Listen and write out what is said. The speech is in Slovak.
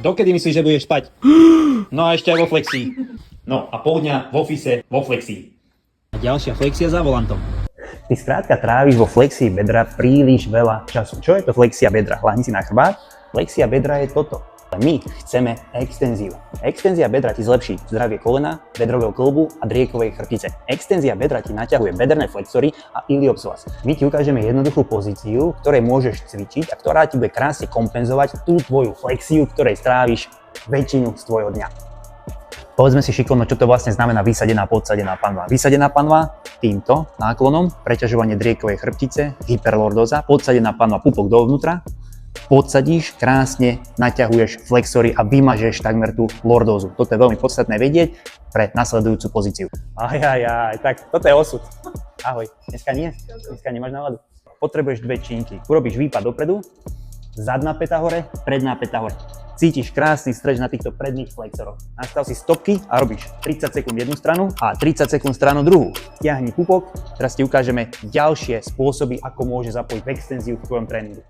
Dokedy myslíš, že budeš spať? No a ešte aj vo flexii. No a pol dňa v office vo flexii. A ďalšia flexia za volantom. Ty skrátka tráviš vo flexii bedra príliš veľa času. Čo je to flexia bedra? Hľadni si na chrbát. Flexia bedra je toto. My chceme extenziu. Extenzia bedra ti zlepší zdravie kolena, bedrového kĺbu a driekovej chrbtice. Extenzia bedra ti naťahuje bederné flexory a iliopsoas. My ti ukážeme jednoduchú pozíciu, ktorej môžeš cvičiť a ktorá ti bude krásne kompenzovať tú tvoju flexiu, ktorej stráviš väčšinu z tvojho dňa. Povedzme si šikovno, čo to vlastne znamená vysadená podsadená panva. Vysadená panva týmto náklonom, preťažovanie driekovej chrbtice, hyperlordóza, podsadená panva pupok dovnútra, podsadíš, krásne naťahuješ flexory a vymažeš takmer tú lordózu. Toto je veľmi podstatné vedieť pre nasledujúcu pozíciu. Tak toto je osud. Ahoj, dneska nie? Dneska nemáš náladu? Potrebuješ dve činky. Urobíš výpad dopredu, zadná päta hore, predná päta hore. Cítiš krásny stretch na týchto predných flexoroch. Nastav si stopky a robíš 30 sekúnd jednu stranu a 30 sekúnd stranu druhú. Stiahni pupok, teraz ti ukážeme ďalšie spôsoby, ako môže zapojiť extenziu v tvojom tréningu.